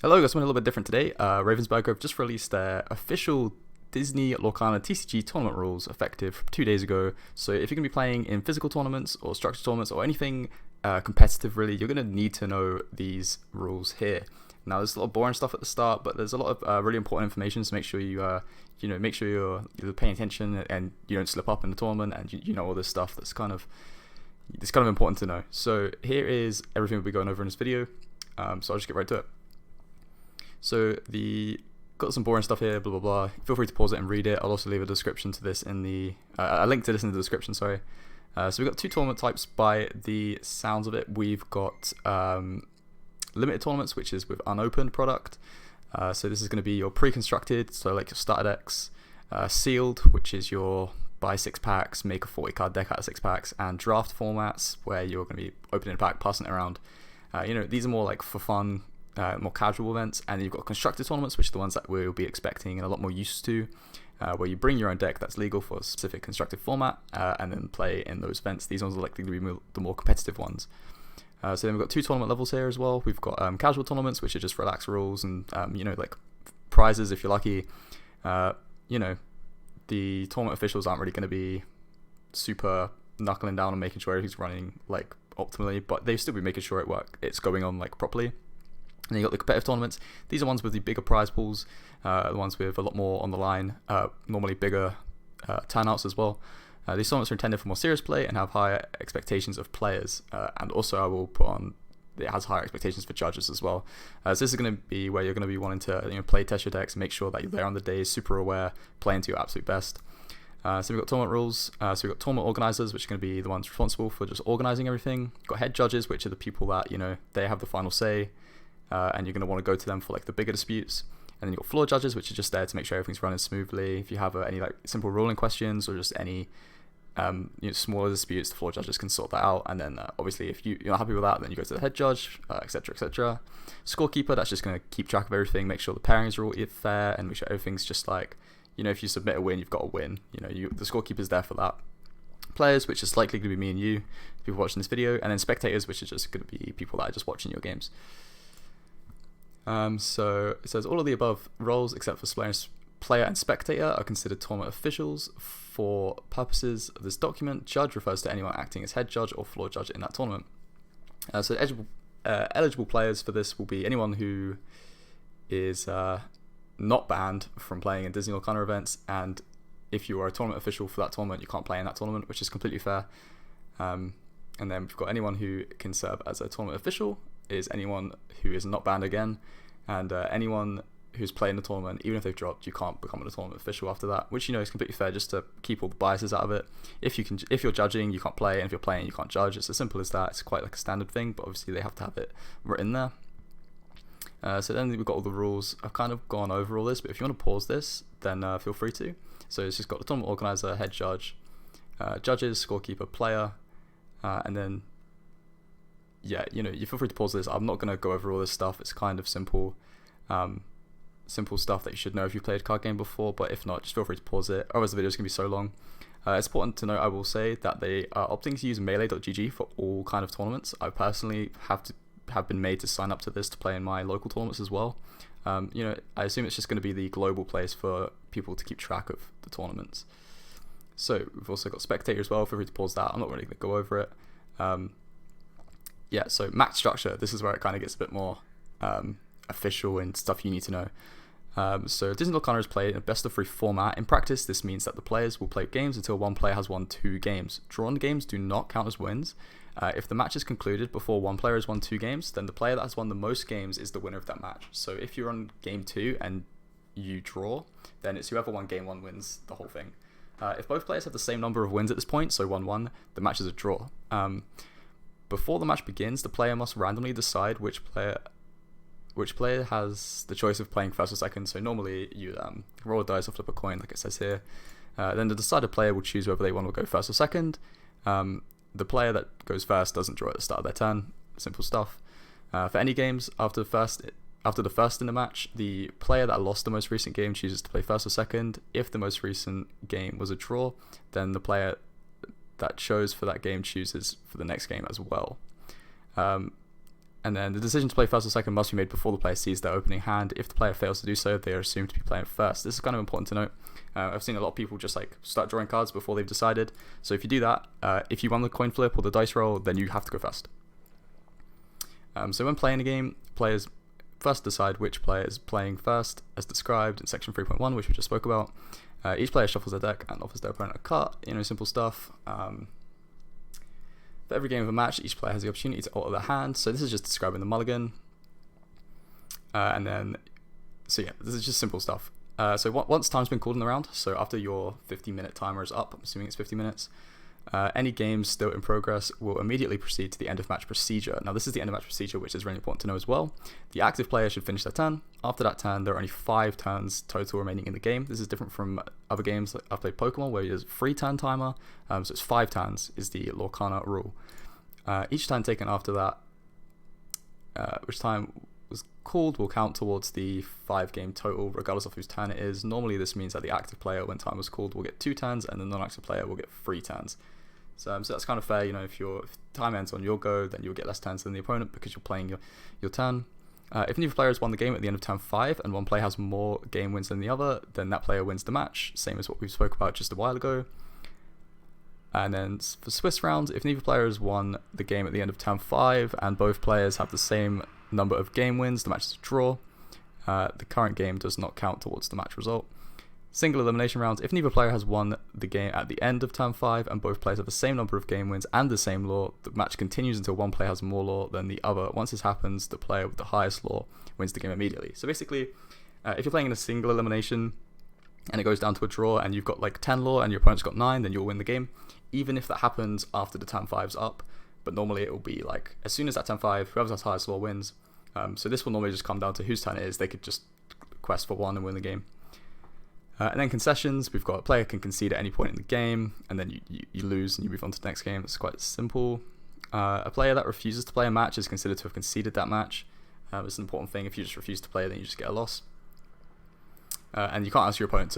Hello, guys. Something a little bit different today. Ravensburger have just released their official Disney Lorcana TCG tournament rules effective 2 days ago. So if you're going to be playing in physical tournaments or structured tournaments or anything competitive, really, you're going to need to know these rules here. Now, there's a lot of boring stuff at the start, but there's a lot of really important information. So make sure make sure you're paying attention and you don't slip up in the tournament, and you know all this stuff that's kind of important to know. So here is everything we'll be going over in this video. So I'll just get right to it. So got some boring stuff here, blah blah blah. Feel free to pause it and read it. I'll also leave a description to this in the a link to this in the description. Sorry. So we've got two tournament types by the sounds of it. We've got limited tournaments, which is with unopened product. So this is going to be your pre-constructed, so like your starter decks. Sealed, which is your buy 6 packs, make a 40 card deck out of 6 packs, and draft formats where you're going to be opening a pack, passing it around. These are more like for fun. More casual events, and you've got constructed tournaments, which are the ones that we'll be expecting and a lot more used to, where you bring your own deck that's legal for a specific constructed format and then play in those events. These ones are likely to be the more competitive ones. So then we've got two tournament levels here as well. We've got casual tournaments, which are just relaxed rules and like prizes if you're lucky. The tournament officials aren't really going to be super knuckling down and making sure everything's running like optimally, but they still be making sure it's going on like properly. And then you got the competitive tournaments. These are ones with the bigger prize pools, the ones with a lot more on the line, normally bigger turnouts as well. These tournaments are intended for more serious play and have higher expectations of players. And also I will put on, it has higher expectations for judges as well. So this is going to be where you're going to be wanting to play test your decks, make sure that you're there on the day, super aware, playing to your absolute best. So we've got tournament rules. So we've got tournament organizers, which are going to be the ones responsible for just organizing everything. We've got head judges, which are the people that, they have the final say. And you're going to want to go to them for like the bigger disputes. And then you've got floor judges, which are just there to make sure everything's running smoothly. If you have any like simple ruling questions or just any smaller disputes, the floor judges can sort that out. And then obviously if you're not happy with that, then you go to the head judge, etc, etc. Scorekeeper, that's just going to keep track of everything, make sure the pairings are all fair, and make sure everything's just like, if you submit a win, you've got a win. The scorekeeper's there for that. Players, which is likely going to be me and you, people watching this video, and then spectators, which are just going to be people that are just watching your games. So it says all of the above roles except for player and spectator are considered tournament officials. For purposes of this document, judge refers to anyone acting as head judge or floor judge in that tournament. So eligible players for this will be anyone who is not banned from playing in Disney Lorcana events, and if you are a tournament official for that tournament, you can't play in that tournament, which is completely fair. And then we've got anyone who can serve as a tournament official is anyone who is not banned again, and anyone who's playing the tournament, even if they've dropped, you can't become a tournament official after that, which is completely fair, just to keep all the biases out of it. If you're judging, you can't play, and if you're playing, you can't judge. It's as simple as that. It's quite like a standard thing, but obviously they have to have it written there. So then we've got all the rules. I've kind of gone over all this, but if you want to pause this, then feel free to. So it's just got the tournament organizer, head judge, judges, scorekeeper, player, and then you feel free to pause this. I'm not going to go over all this stuff. It's kind of simple stuff that you should know if you've played a card game before, but if not, just feel free to pause it. Otherwise the video is going to be so long. It's important to note, I will say, that they are opting to use melee.gg for all kind of tournaments. I personally have been made to sign up to this to play in my local tournaments as well. I assume it's just going to be the global place for people to keep track of the tournaments. So we've also got spectator as well. Feel free to pause that. I'm not really going to go over it. So match structure, this is where it kind of gets a bit more official and stuff you need to know. So Disney Lorcana is played in a best-of-3 format. In practice, this means that the players will play games until one player has won 2 games. Drawn games do not count as wins. If the match is concluded before one player has won 2 games, then the player that has won the most games is the winner of that match. So if you're on game 2 and you draw, then it's whoever won game 1 wins the whole thing. If both players have the same number of wins at this point, so 1-1, the match is a draw. Before the match begins, the player must randomly decide which player has the choice of playing first or second. So normally you roll a dice or flip a coin, like it says here. Then the decided player will choose whether they want to go first or second. The player that goes first doesn't draw at the start of their turn. Simple stuff. For any games after the first in the match, the player that lost the most recent game chooses to play first or second. If the most recent game was a draw, then the player that chose for that game chooses for the next game as well. And then the decision to play first or second must be made before the player sees their opening hand. If the player fails to do so, they are assumed to be playing first. This is kind of important to note. I've seen a lot of people just like start drawing cards before they've decided. So if you do that, if you won the coin flip or the dice roll, then you have to go first. So when playing a game, players first decide which player is playing first, as described in section 3.1, which we just spoke about. Each player shuffles their deck and offers their opponent a card. Simple stuff. For every game of a match, each player has the opportunity to alter their hand. So this is just describing the mulligan. This is just simple stuff. So once time's been called in the round, so after your 50-minute timer is up, I'm assuming it's 50 minutes, any games still in progress will immediately proceed to the end of match procedure. Now this is the end of match procedure, which is really important to know as well. The active player should finish their turn. After that turn, there are only 5 turns total remaining in the game. This is different from other games. I've played Pokemon where there's a 3-turn timer, so it's 5 turns is the Lorcana rule. Each turn taken after that, which time was called, will count towards the 5-game total, regardless of whose turn it is. Normally this means that the active player, when time was called, will get 2 turns, and the non-active player will get 3 turns. So that's kind of fair. If time ends on your go, then you'll get less turns than the opponent because you're playing your turn. If neither player has won the game at the end of turn 5 and one player has more game wins than the other, then that player wins the match, same as what we spoke about just a while ago. And then for Swiss rounds, if neither player has won the game at the end of turn 5 and both players have the same number of game wins, the match is a draw. The current game does not count towards the match result. Single elimination rounds, if neither player has won the game at the end of turn 5 and both players have the same number of game wins and the same law, the match continues until one player has more law than the other. Once this happens, the player with the highest law wins the game immediately. So basically, if you're playing in a single elimination and it goes down to a draw and you've got like 10 law and your opponent's got 9, then you'll win the game, even if that happens after the turn 5's up. But normally it will be like, as soon as that turn 5, whoever has highest law wins. So this will normally just come down to whose turn it is. They could just quest for 1 and win the game. And then concessions, we've got a player can concede at any point in the game, and then you lose and you move on to the next game. It's quite simple. A player that refuses to play a match is considered to have conceded that match. It's an important thing. If you just refuse to play, then you just get a loss. And you can't ask your opponent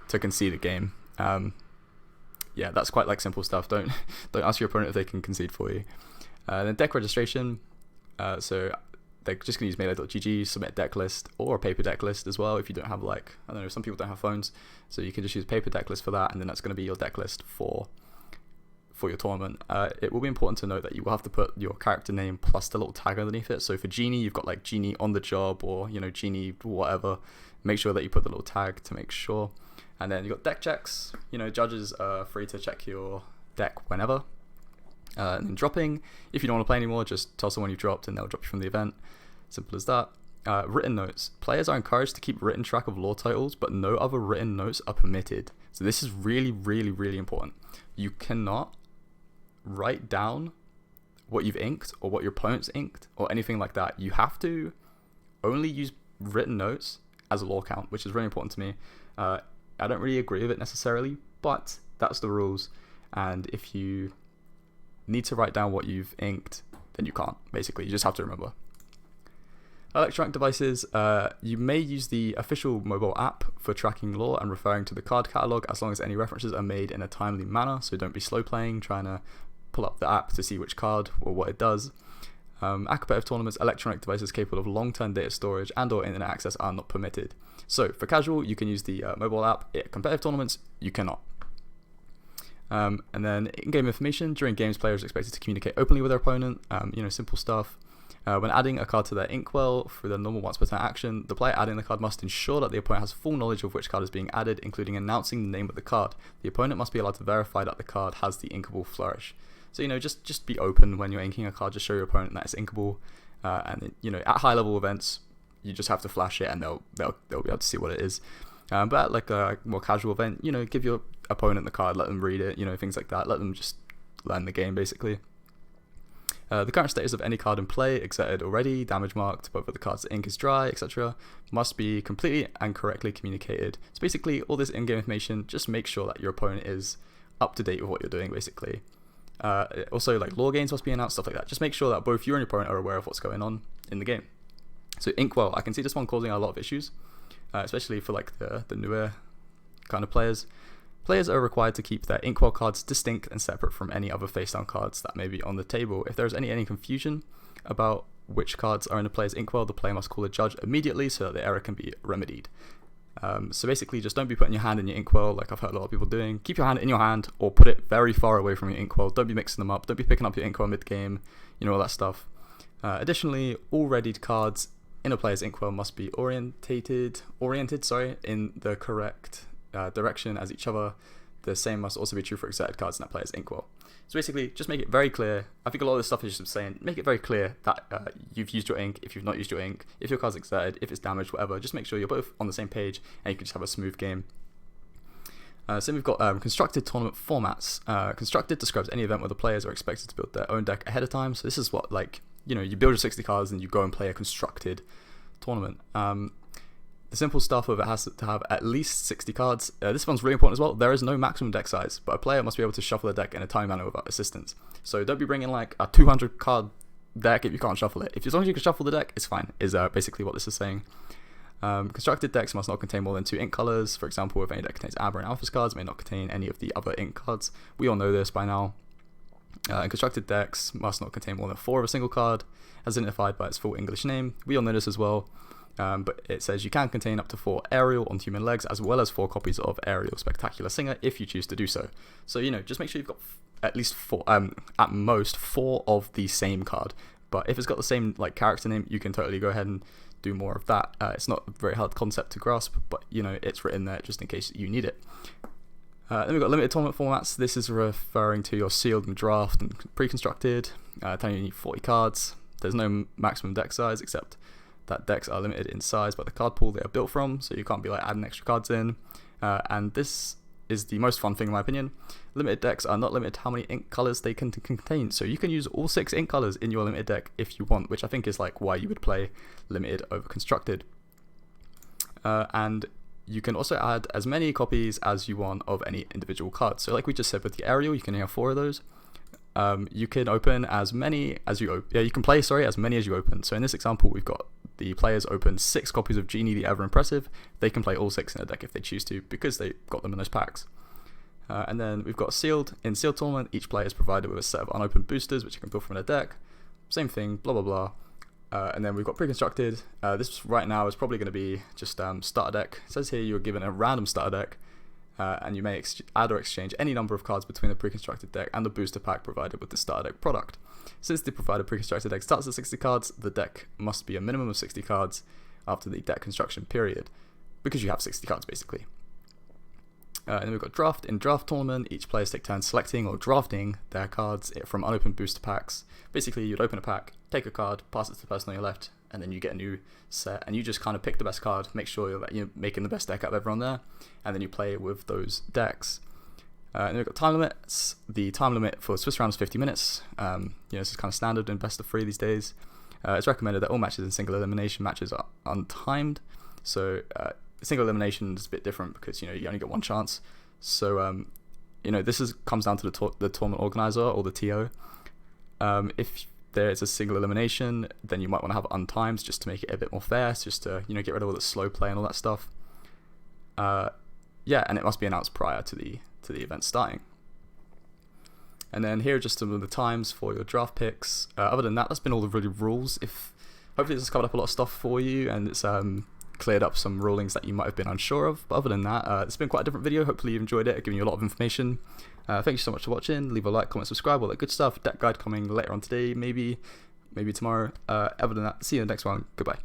to concede a game. That's quite like simple stuff. Don't ask your opponent if they can concede for you. Then deck registration. So they're just going to use melee.gg, submit a deck list, or a paper deck list as well if you don't have some people don't have phones, so you can just use a paper deck list for that, and then that's going to be your deck list for your tournament. It will be important to note that you will have to put your character name plus the little tag underneath it. So for Genie, you've got like Genie on the job, or Genie whatever. Make sure that you put the little tag to make sure. And then you've got deck checks. Judges are free to check your deck whenever. And then dropping, if you don't want to play anymore, just tell someone you dropped and they'll drop you from the event. Simple as that. Written notes. Players are encouraged to keep written track of lore titles, but no other written notes are permitted. So this is really, really, really important. You cannot write down what you've inked or what your opponent's inked or anything like that. You have to only use written notes as a lore count, which is really important to me. I don't really agree with it necessarily, but that's the rules. And if you need to write down what you've inked, then you can't. Basically, you just have to remember. Electronic devices, you may use the official mobile app for tracking lore and referring to the card catalog as long as any references are made in a timely manner. So don't be slow playing, trying to pull up the app to see which card or what it does. At competitive tournaments, electronic devices capable of long-term data storage and or internet access are not permitted. So for casual, you can use the mobile app. At competitive tournaments, you cannot. And then in-game information, during games, players are expected to communicate openly with their opponent. Simple stuff. When adding a card to their inkwell through the normal once per turn action, the player adding the card must ensure that the opponent has full knowledge of which card is being added, including announcing the name of the card. The opponent must be allowed to verify that the card has the inkable flourish. So just be open when you're inking a card. Just show your opponent that it's inkable. And at high level events, you just have to flash it, and they'll be able to see what it is. But at like a more casual event, give your opponent the card, let them read it, things like that. Let them just learn the game, basically. The current status of any card in play, exerted already, damage marked, whether the card's ink is dry, etc., must be completely and correctly communicated. So basically, all this in-game information, just make sure that your opponent is up to date with what you're doing, basically. Also, like lore gains must be announced, stuff like that. Just make sure that both you and your opponent are aware of what's going on in the game. So Inkwell, I can see this one causing a lot of issues, especially for like the newer kind of players. Players are required to keep their inkwell cards distinct and separate from any other face-down cards that may be on the table. If there's any confusion about which cards are in the player's inkwell, the player must call a judge immediately so that the error can be remedied. So basically, just don't be putting your hand in your inkwell like I've heard a lot of people doing. Keep your hand in your hand or put it very far away from your inkwell. Don't be mixing them up. Don't be picking up your inkwell mid-game, all that stuff. Additionally, all readied cards in a player's inkwell must be oriented in the correct direction as each other. The same must also be true for exerted cards in that player's inkwell. So basically, just make it very clear. I think a lot of this stuff is just saying, make it very clear that you've used your ink, if you've not used your ink, if your card's exerted, if it's damaged, whatever. Just make sure you're both on the same page and you can just have a smooth game. So we've got constructed tournament formats. Constructed describes any event where the players are expected to build their own deck ahead of time. So this is what, you build your 60 cards and you go and play a constructed tournament. The simple stuff of it has to have at least 60 cards. This one's really important as well. There is no maximum deck size, but a player must be able to shuffle their deck in a timely manner without assistance. So don't be bringing like a 200 card deck if you can't shuffle it. As long as you can shuffle the deck, it's fine, is basically what this is saying. Constructed decks must not contain more than 2 ink colors. For example, if any deck contains Amber and Alphas cards, it may not contain any of the other ink cards. We all know this by now. And constructed decks must not contain more than 4 of a single card, as identified by its full English name. We all know this as well. But it says you can contain up to 4 Ariel on human legs, as well as 4 copies of Ariel Spectacular Singer if you choose to do so. So, just make sure you've got at least 4, at most 4 of the same card. But if it's got the same character name, you can totally go ahead and do more of that. It's not a very hard concept to grasp, but it's written there just in case you need it. Then we've got limited tournament formats. This is referring to your sealed and draft and pre-constructed. Telling you need 40 cards. There's no maximum deck size, except that decks are limited in size by the card pool they are built from, so you can't be adding extra cards in. And this is the most fun thing in my opinion. Limited decks are not limited to how many ink colors they can contain, so you can use all 6 ink colors in your limited deck if you want, which I think is why you would play limited over constructed. And you can also add as many copies as you want of any individual card. So like we just said with the Ariel, you can have 4 of those. You can open as many as you you can play as many as you open. So in this example, we've got the players open 6 copies of Genie the Ever Impressive. They can play all 6 in a deck if they choose to, because they got them in those packs. And then we've got sealed. In sealed tournament, each player is provided with a set of unopened boosters which you can build from their deck. Same thing, blah blah blah. And then we've got pre-constructed. This right now is probably going to be just starter deck. It says here you are given a random starter deck. And you may add or exchange any number of cards between the pre-constructed deck and the booster pack provided with the starter deck product. Since the provided pre-constructed deck starts at 60 cards, the deck must be a minimum of 60 cards after the deck construction period, because you have 60 cards basically. And then we've got draft. In draft tournament, each player takes turns selecting or drafting their cards from unopened booster packs. Basically, you'd open a pack, take a card, pass it to the person on your left, and then you get a new set, and you just kind of pick the best card, make sure that you're making the best deck out of everyone there, and then you play with those decks. And then we've got time limits. The time limit for Swiss round is 50 minutes. This is kind of standard in best of 3 these days. It's recommended that all matches in single elimination matches are untimed. So single elimination is a bit different because you only get 1 chance. So this comes down to the tournament organizer or the TO. If there is a single elimination, then you might want to have untimed just to make it a bit more fair, just to get rid of all the slow play and all that stuff. And it must be announced prior to the event starting. And then here are just some of the times for your draft picks. Other than that, that's been all the really rules. Hopefully this has covered up a lot of stuff for you, and it's cleared up some rulings that you might have been unsure of. But other than that, it's been quite a different video. Hopefully you've enjoyed it. I've given you a lot of information. Thank you so much for watching. Leave a like, comment, subscribe, all that good stuff. Deck guide coming later on today, maybe tomorrow. Other than that, see you in the next one. Goodbye.